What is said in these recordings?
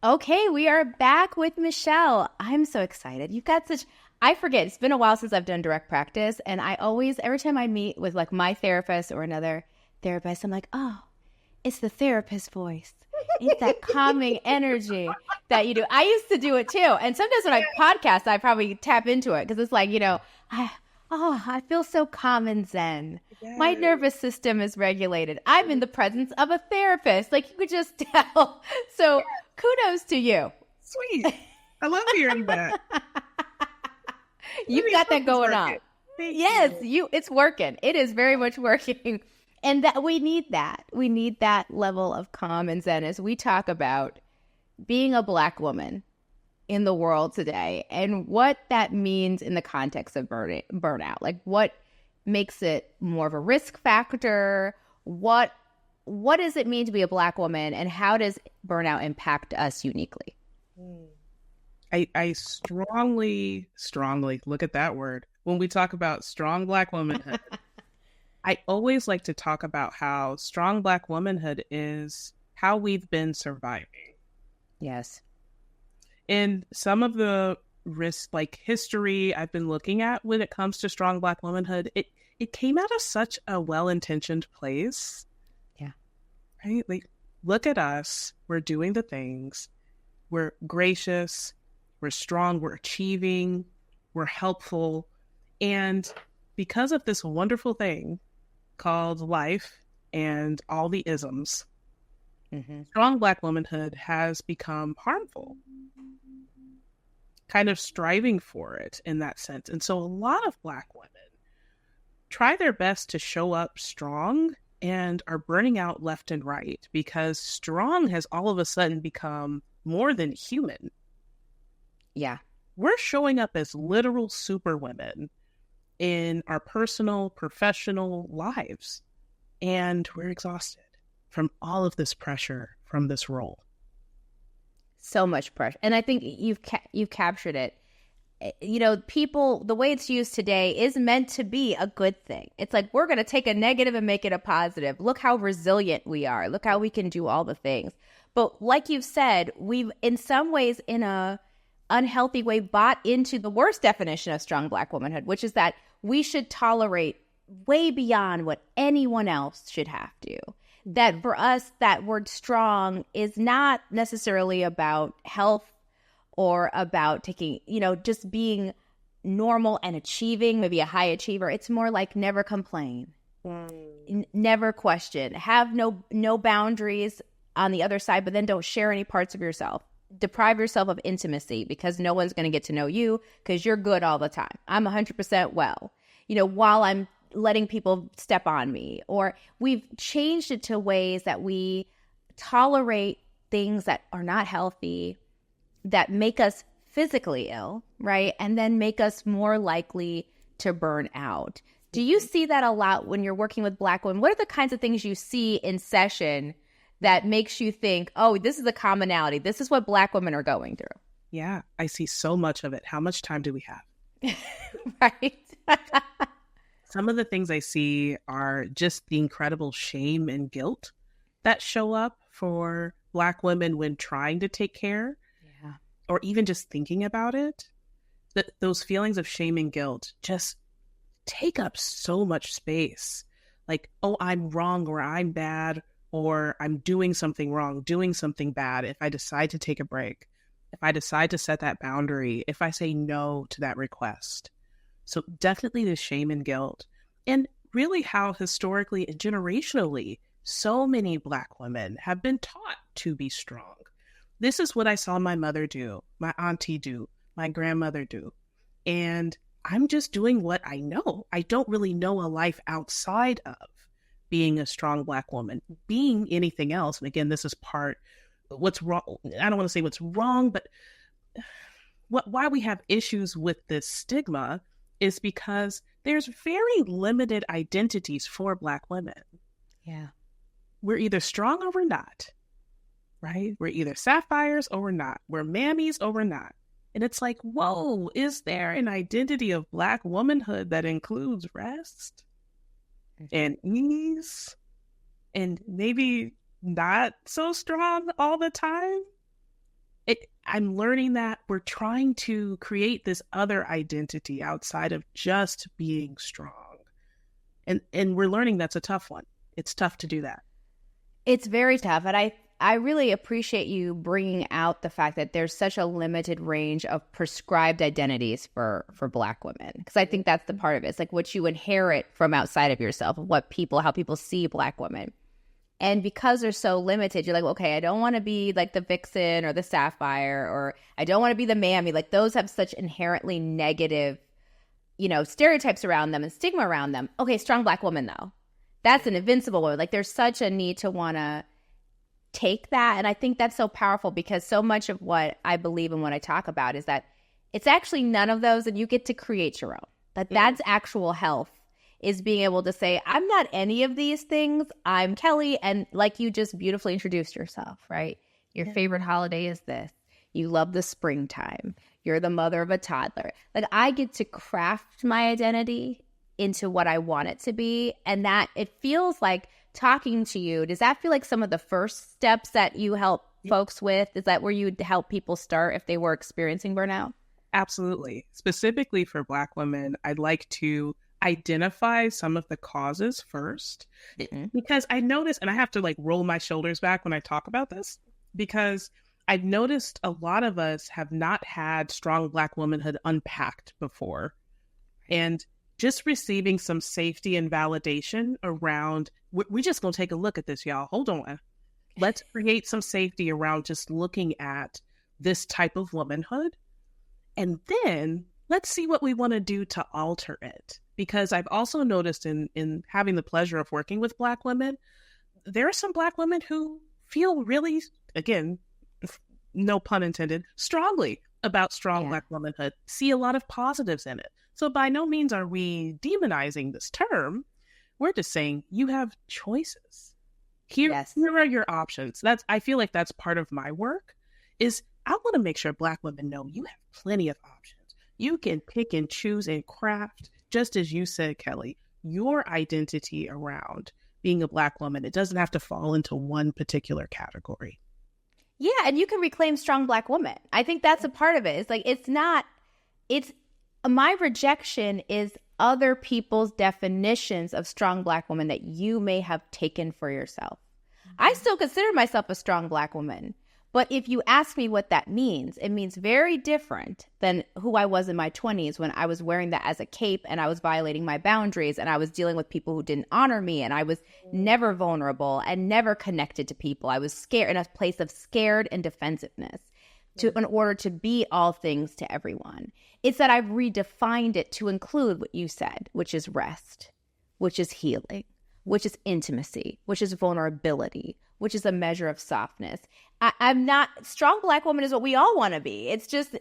Okay, we are back with Michelle. I'm so excited. You've got such, I forget, it's been a while since I've done direct practice. And I always, every time I meet with like my therapist or another therapist, I'm like, oh, it's the therapist voice. It's that calming energy that you do. I used to do it too. And sometimes when I podcast, I probably tap into it because it's like, I feel so calm and zen. Yes. My nervous system is regulated. I'm in the presence of a therapist. Like you could just tell. So kudos to you. Sweet. I love hearing that. You've got that going on. Yes, it's working. It is very much working. And that we need that. We need that level of calm and zen as we talk about being a Black woman in the world today and what that means in the context of burnout. Like what makes it more of a risk factor? What does it mean to be a Black woman, and how does burnout impact us uniquely? I strongly look at that word. When we talk about strong Black womanhood, I always like to talk about how strong Black womanhood is how we've been surviving. Yes. And some of the risks, like history I've been looking at when it comes to strong Black womanhood, it came out of such a well-intentioned place. Yeah. Right? Like, look at us. We're doing the things. We're gracious. We're strong. We're achieving. We're helpful. And because of this wonderful thing called life and all the isms, strong Black womanhood has become harmful, kind of striving for it in that sense. And so a lot of Black women try their best to show up strong and are burning out left and right because strong has all of a sudden become more than human. Yeah. We're showing up as literal superwomen in our personal, professional lives. And we're exhausted from all of this pressure from this role. So much pressure. And I think you've captured it. People, the way it's used today is meant to be a good thing. It's like, we're going to take a negative and make it a positive. Look how resilient we are. Look how we can do all the things. But like you've said, we've in some ways in a unhealthy way bought into the worst definition of strong Black womanhood, which is that we should tolerate way beyond what anyone else should have to. That for us, that word strong is not necessarily about health or about taking, just being normal and achieving, maybe a high achiever. It's more like never complain, never question, have no boundaries on the other side, but then don't share any parts of yourself. Deprive yourself of intimacy because no one's going to get to know you because you're good all the time. I'm 100% well, while I'm letting people step on me. Or we've changed it to ways that we tolerate things that are not healthy, that make us physically ill, right? And then make us more likely to burn out. Do you see that a lot when you're working with Black women? What are the kinds of things you see in session that makes you think, oh, this is a commonality. This is what Black women are going through? Yeah, I see so much of it. How much time do we have? Right. Some of the things I see are just the incredible shame and guilt that show up for Black women when trying to take care, or even just thinking about it. Those feelings of shame and guilt just take up so much space. Like, oh, I'm wrong, or I'm bad, or I'm doing something wrong, doing something bad if I decide to take a break, if I decide to set that boundary, if I say no to that request. So definitely the shame and guilt. And really how historically and generationally so many Black women have been taught to be strong. This is what I saw my mother do, my auntie do, my grandmother do. And I'm just doing what I know. I don't really know a life outside of being a strong Black woman, being anything else. And again, this is what's wrong. I don't want to say what's wrong, but why we have issues with this stigma is because there's very limited identities for Black women. Yeah. We're either strong or we're not, right? We're either sapphires or we're not. We're mammies or we're not. And it's like, whoa, is there an identity of Black womanhood that includes rest and ease and maybe not so strong all the time? I'm learning that we're trying to create this other identity outside of just being strong. And we're learning that's a tough one. It's tough to do that. It's very tough. And I really appreciate you bringing out the fact that there's such a limited range of prescribed identities for Black women. Because I think that's the part of it. It's like what you inherit from outside of yourself, of how people see Black women. And because they're so limited, you're like, okay, I don't want to be like the vixen or the sapphire, or I don't want to be the mammy. Like those have such inherently negative, stereotypes around them and stigma around them. Okay, strong Black woman though. That's an invincible woman. Like there's such a need to want to take that. And I think that's so powerful because so much of what I believe and what I talk about is that it's actually none of those, and you get to create your own. That's actual health. Is being able to say, I'm not any of these things. I'm Kelley. And like you just beautifully introduced yourself, right? Your favorite holiday is this. You love the springtime. You're the mother of a toddler. Like I get to craft my identity into what I want it to be. And that it feels like talking to you. Does that feel like some of the first steps that you help folks with? Is that where you help people start if they were experiencing burnout? Absolutely. Specifically for Black women, I'd like to identify some of the causes first, because I notice, and I have to like roll my shoulders back when I talk about this, because I've noticed a lot of us have not had strong Black womanhood unpacked before. And just receiving some safety and validation around, we're just going to take a look at this, y'all. Hold on. Let's create some safety around just looking at this type of womanhood. And then let's see what we want to do to alter it. Because I've also noticed in having the pleasure of working with Black women, there are some Black women who feel really, again, no pun intended, strongly about strong Black womanhood, see a lot of positives in it. So by no means are we demonizing this term. We're just saying you have choices. Here are your options. I feel like that's part of my work is I want to make sure Black women know you have plenty of options. You can pick and choose and craft, just as you said, Kelley, your identity around being a Black woman. It doesn't have to fall into one particular category. Yeah, and you can reclaim strong Black woman. I think that's a part of it. It's like, my rejection is other people's definitions of strong Black woman that you may have taken for yourself. I still consider myself a strong Black woman. But if you ask me what that means, it means very different than who I was in my 20s when I was wearing that as a cape and I was violating my boundaries and I was dealing with people who didn't honor me and I was never vulnerable and never connected to people. I was scared, in a place of scared and defensiveness in order to be all things to everyone. It's that I've redefined it to include what you said, which is rest, which is healing, which is intimacy, which is vulnerability, which is a measure of softness. I'm not, strong Black woman is what we all want to be. It's just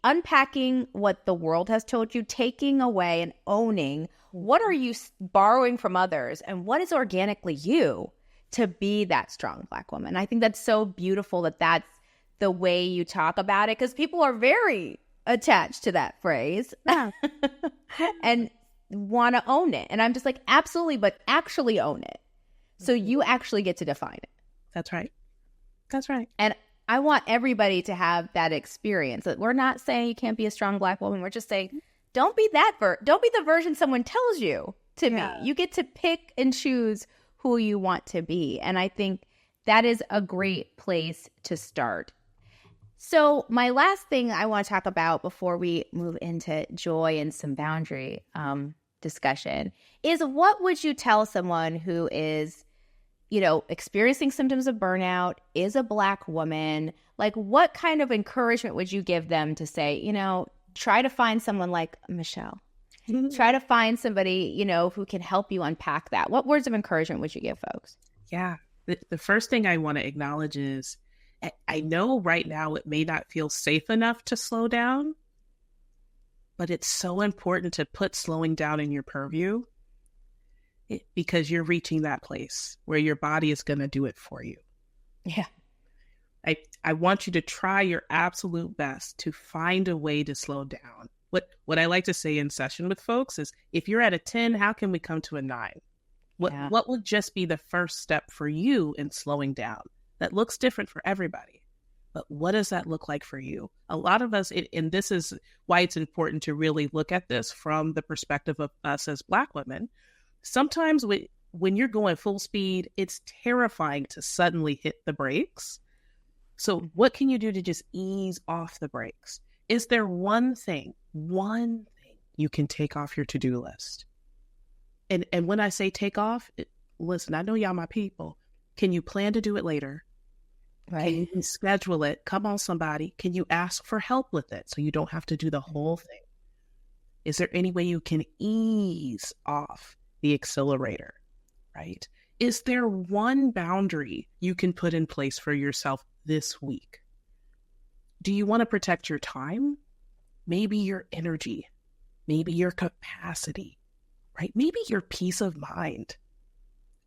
unpacking what the world has told you, taking away and owning what are you borrowing from others and what is organically you to be that strong Black woman. I think that's so beautiful that that's the way you talk about it, because people are very attached to that phrase and want to own it. And I'm just like, absolutely, but actually own it. So you actually get to define it. That's right. That's right. And I want everybody to have that experience. We're not saying you can't be a strong Black woman. We're just saying, don't be don't be the version someone tells you to be. You get to pick and choose who you want to be. And I think that is a great place to start. So my last thing I want to talk about before we move into joy and some boundary discussion is, what would you tell someone who is, experiencing symptoms of burnout, is a Black woman? Like, what kind of encouragement would you give them to say, try to find someone like Michelle? Try to find somebody, who can help you unpack that. What words of encouragement would you give folks? Yeah. The first thing I want to acknowledge is, I know right now it may not feel safe enough to slow down, but it's so important to put slowing down in your purview, because you're reaching that place where your body is going to do it for you. Yeah. I want you to try your absolute best to find a way to slow down. What I like to say in session with folks is, if you're at a 10, how can we come to a 9? What would just be the first step for you in slowing down? That looks different for everybody. But what does that look like for you? A lot of us, and this is why it's important to really look at this from the perspective of us as Black women. Sometimes when you're going full speed, it's terrifying to suddenly hit the brakes. So what can you do to just ease off the brakes? Is there one thing you can take off your to-do list? And when I say take off, listen, I know y'all my people. Can you plan to do it later? Right. Can you schedule it? Come on, somebody. Can you ask for help with it so you don't have to do the whole thing? Is there any way you can ease off the accelerator, right? Is there one boundary you can put in place for yourself this week? Do you want to protect your time? Maybe your energy, maybe your capacity, right? Maybe your peace of mind.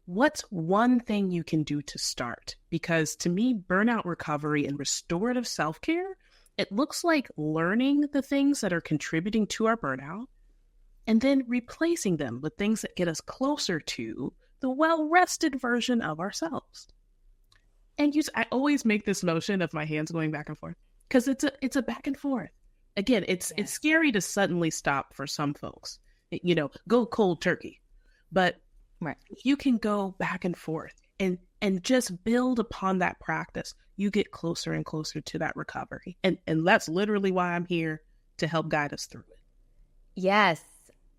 What's one thing you can do to start? Because to me, burnout recovery and restorative self-care, it looks like learning the things that are contributing to our burnout and then replacing them with things that get us closer to the well-rested version of ourselves. And I always make this motion of my hands going back and forth because it's a back and forth. Again, it's scary to suddenly stop for some folks, go cold turkey. But right, if you can go back and forth and just build upon that practice, you get closer and closer to that recovery. And that's literally why I'm here, to help guide us through it. Yes,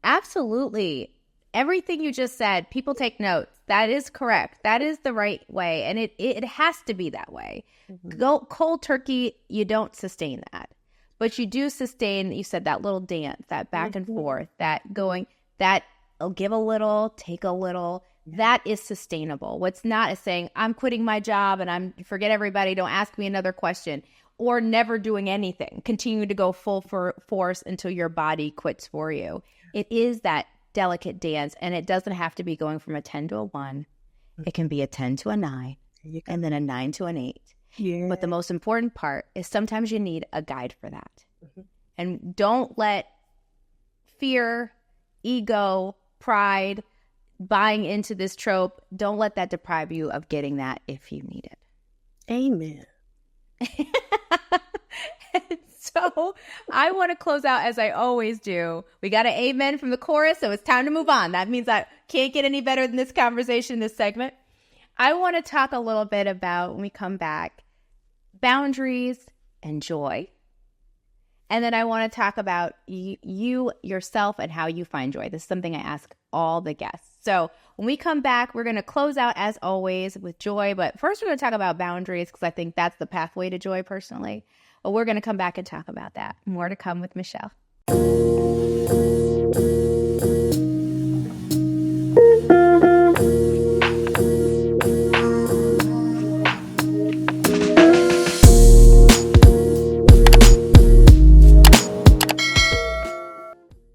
absolutely. Everything you just said, people take notes. That is correct. That is the right way. And it has to be that way. Mm-hmm. Go cold turkey, you don't sustain that. But you do sustain, you said, that little dance, that back and forth, that going, that give a little, take a little. That is sustainable. What's not is saying, I'm quitting my job and forget everybody, don't ask me another question, or never doing anything. Continue to go full force until your body quits for you. It is that delicate dance, and it doesn't have to be going from a 10 to a 1. It can be a 10 to a 9, and then a 9 to an 8. Yeah. But the most important part is sometimes you need a guide for that. Mm-hmm. And don't let fear, ego, pride, buying into this trope, don't let that deprive you of getting that if you need it. Amen. So I want to close out as I always do. We got an amen from the chorus, so it's time to move on. That means I can't get any better than this conversation, this segment. I want to talk a little bit about, when we come back, boundaries and joy. And then I want to talk about you yourself and how you find joy. This is something I ask all the guests. So when we come back, we're going to close out as always with joy. But first we're going to talk about boundaries, because I think that's the pathway to joy personally. But we're going to come back and talk about that. More to come with Michelle.